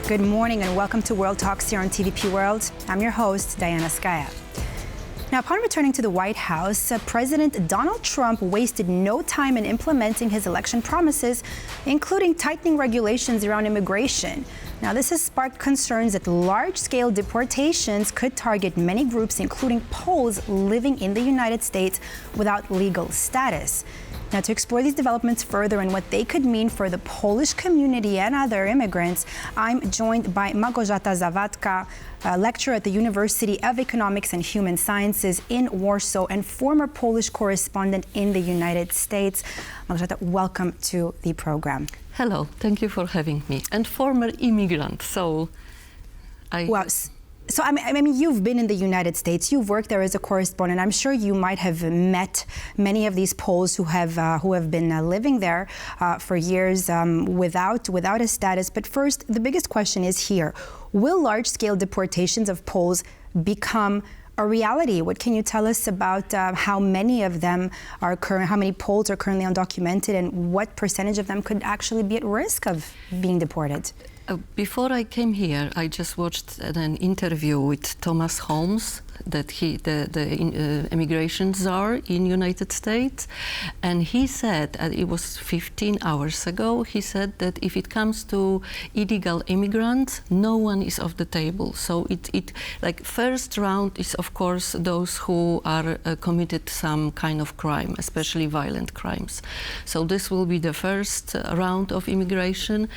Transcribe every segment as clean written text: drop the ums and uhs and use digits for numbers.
Good morning and welcome to World Talks here on TVP World. I'm your host, Diana Skaya. Now, upon returning to the White House, President Donald Trump wasted no time in implementing his election promises, including tightening regulations around immigration. Now, this has sparked concerns that large-scale deportations could target many groups, including Poles living in the United States without legal status. Now, to explore these developments further and what they could mean for the Polish community and other immigrants, I'm joined by Małgorzata Zawadka, a lecturer at the University of Economics and Human Sciences in Warsaw and former Polish correspondent in the United States. Małgorzata, welcome to the program. Hello, thank you for having me. And former immigrant, so So I mean, you've been in the United States. You've worked there as a correspondent. I'm sure you might have met many of these Poles who have been living there for years without a status. But first, the biggest question is here: will large-scale deportations of Poles become a reality? What can you tell us about how many of them are how many Poles are currently undocumented, and what percentage of them could actually be at risk of being deported? Before I came here, I just watched an interview with Thomas Holmes, that the immigration czar in United States, and he said, it was 15 hours ago, he said that if it comes to illegal immigrants, no one is off the table. So it like first round is of course those who are committed some kind of crime, especially violent crimes. So this will be the first round of immigration,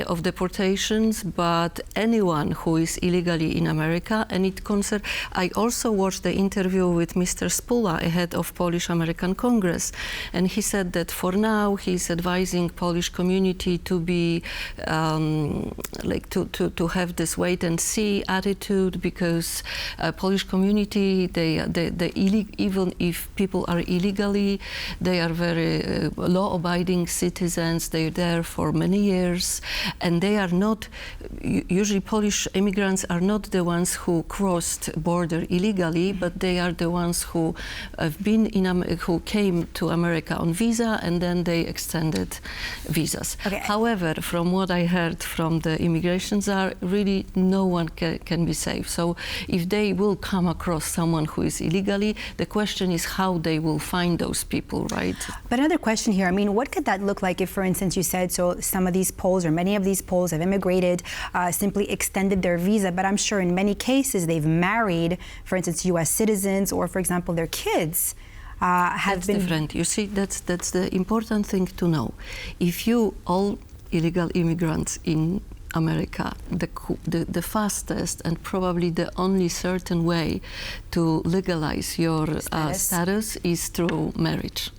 of deportations, but anyone who is illegally in America, and it concerns, I also watched the interview with Mr. Spula, head of Polish-American Congress, and he said that for now he's advising Polish community to be to have this wait-and-see attitude, because Polish community, even if people are illegally, they are very law-abiding citizens. They're there for many years, and they are not usually Polish immigrants are not the ones who crossed border illegally, but they are the ones who have been who came to America on visa, and then they extended visas. Okay. However, from what I heard from the immigration czar, really no one can be safe. So if they will come across someone who is illegally, the question is how they will find those people, right? But another question here, I mean, what could that look like if, for instance, you said, so some of these Poles or many of these Poles have immigrated, simply extended their visa, but I'm sure in many cases they've married, for instance, U.S. citizens, or for example, their kids have been different. You see, that's the important thing to know. If you all illegal immigrants in America, the fastest and probably the only certain way to legalize your status is through marriage.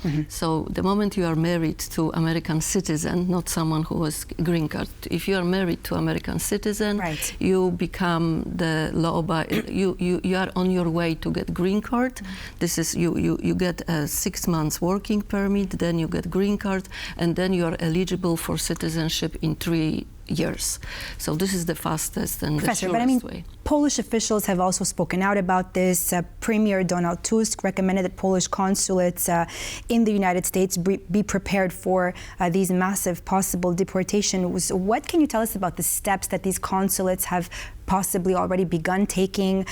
Mm-hmm. So the moment you are married to American citizen, not someone who has green card, if you are married to American citizen, right, you become the law you are on your way to get green card. Mm-hmm. This is you get a 6 months working permit, then you get green card, and then you are eligible for citizenship in 3 years. So this is the fastest and the surest way. Polish officials have also spoken out about this. Premier Donald Tusk recommended that Polish consulates in the United States be prepared for these massive possible deportations. What can you tell us about the steps that these consulates have possibly already begun taking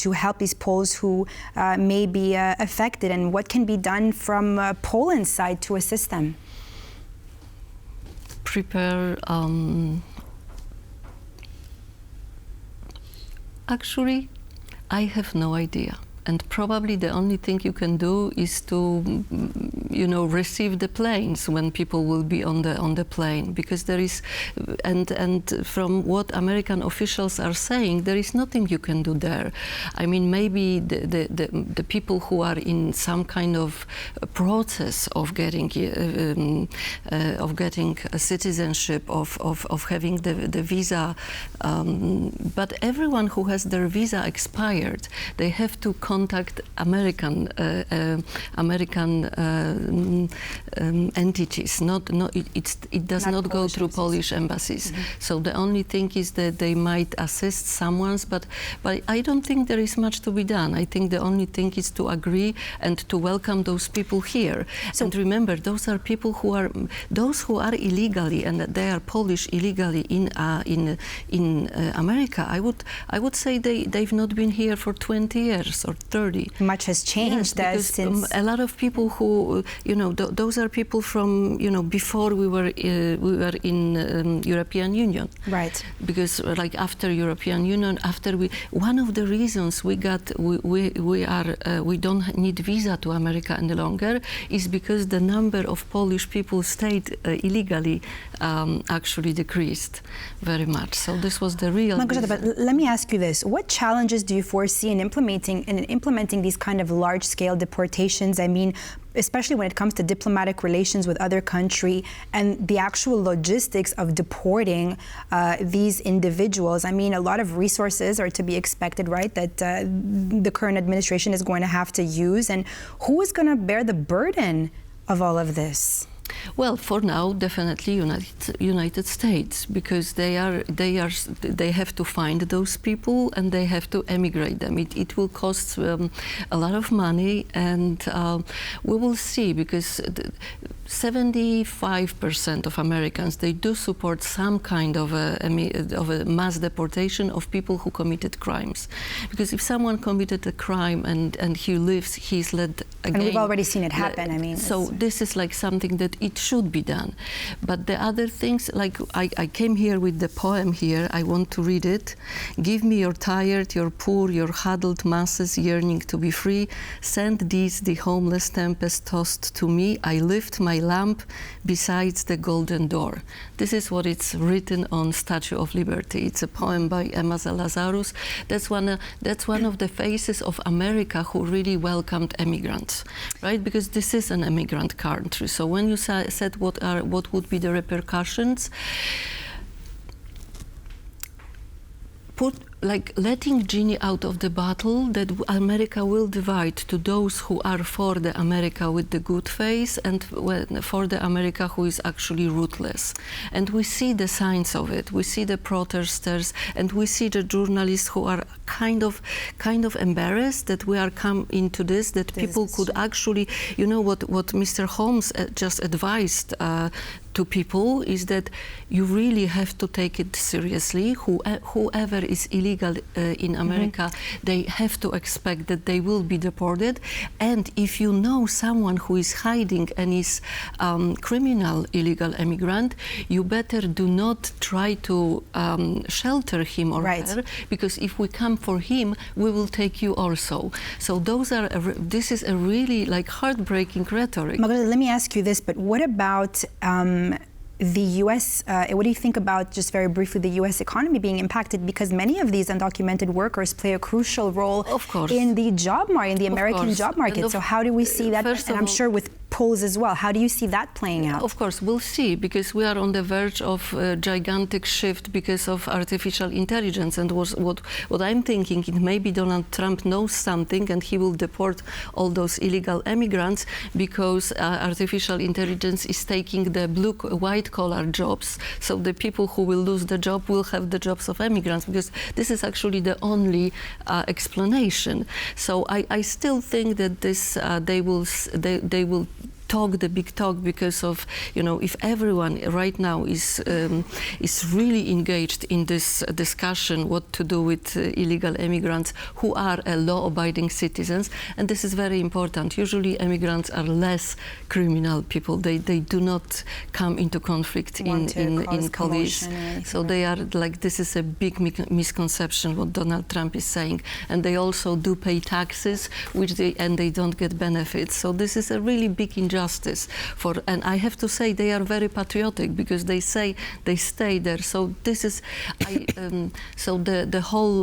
to help these Poles who may be affected, and what can be done from Poland's side to assist them? Prepare, actually, I have no idea. And probably the only thing you can do is to, receive the planes when people will be on the plane, because there is, and from what American officials are saying, there is nothing you can do there. I mean, maybe the people who are in some kind of process of getting a citizenship, of having the visa, but everyone who has their visa expired, they have to contact American entities. It does not go through Polish embassies. So the only thing is that they might assist someone, but I don't think there is much to be done. I think the only thing is to agree and to welcome those people here. And remember, those are people who are illegally, and they are Polish illegally in America. I would say they've not been here for 20 years or 30. Much has changed since a lot of people who those are people from before we were in European Union. Right. Because like after European Union, one of the reasons we don't need visa to America any longer is because the number of Polish people stayed illegally actually decreased very much. So this was the real Małgorzata, but let me ask you this. What challenges do you foresee in implementing these kind of large-scale deportations? I mean, especially when it comes to diplomatic relations with other country and the actual logistics of deporting these individuals. I mean, a lot of resources are to be expected, right, that the current administration is going to have to use. And who is going to bear the burden of all of this? Well, for now, definitely United States, because they have to find those people and they have to emigrate them. It will cost a lot of money, and we will see, because 75% of Americans, they do support some kind of a mass deportation of people who committed crimes. Because if someone committed a crime and he lives, he's led again. And we've already seen it happen. I mean, so this is like something that it should be done. But the other things, like I came here with the poem here, I want to read it. Give me your tired, your poor, your huddled masses yearning to be free. Send these, the homeless tempest tossed to me. I lift my lamp besides the golden door. This is what it's written on Statue of Liberty. It's a poem by Emma Lazarus. That's one of the faces of America who really welcomed immigrants, right? Because this is an immigrant country. So when you said what would be the repercussions, like letting genie out of the bottle, that America will divide to those who are for the America with the good face and for the America who is actually ruthless. And we see the signs of it. We see the protesters, and we see the journalists who are kind of embarrassed that we are come into this, that people could actually, what Mr. Holmes just advised to people is that you really have to take it seriously. Whoever is illegal in America, they have to expect that they will be deported. And if you know someone who is hiding and is criminal illegal immigrant, you better do not try to shelter him or her, because if we come for him, we will take you also. So this is a really like heartbreaking rhetoric. Magdalena, let me ask you this, but what about the U.S., what do you think about, just very briefly, the U.S. economy being impacted? Because many of these undocumented workers play a crucial role in the job market, in the American job market. So how do we see that? And I'm sure with polls as well. How do you see that playing out? Of course, we'll see, because we are on the verge of a gigantic shift because of artificial intelligence. And what I'm thinking, it maybe Donald Trump knows something and he will deport all those illegal immigrants because artificial intelligence is taking the white-collar jobs. So the people who will lose the job will have the jobs of immigrants, because this is actually the only explanation. So I still think that this they will talk the big talk, because of, if everyone right now is really engaged in this discussion what to do with illegal immigrants who are law-abiding citizens, and this is very important. Usually immigrants are less criminal people. They do not come into conflict in police. So they are like, this is a big misconception what Donald Trump is saying. And they also do pay taxes, and they don't get benefits. So this is a really big injustice justice. And I have to say they are very patriotic because they say they stay there. So this is, so the whole,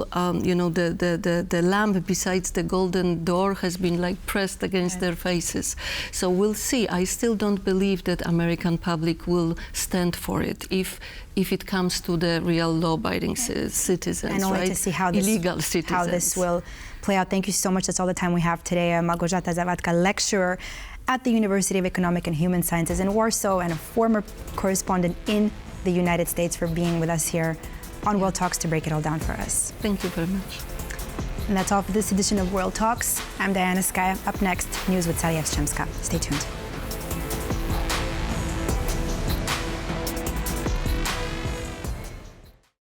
you know, the lamp besides the golden door has been like pressed against their faces. So we'll see. I still don't believe that American public will stand for it if it comes to the real law-abiding citizens, and only right? to see how this, illegal citizens. How this will play out. Thank you so much. That's all the time we have today. Małgorzata Zawadka, lecturer at the University of Economic and Human Sciences in Warsaw and a former correspondent in the United States, for being with us here on World Talks to break it all down for us. Thank you very much. And that's all for this edition of World Talks. I'm Diana Skaya. Up next, news with Sally Jastrzębska. Stay tuned.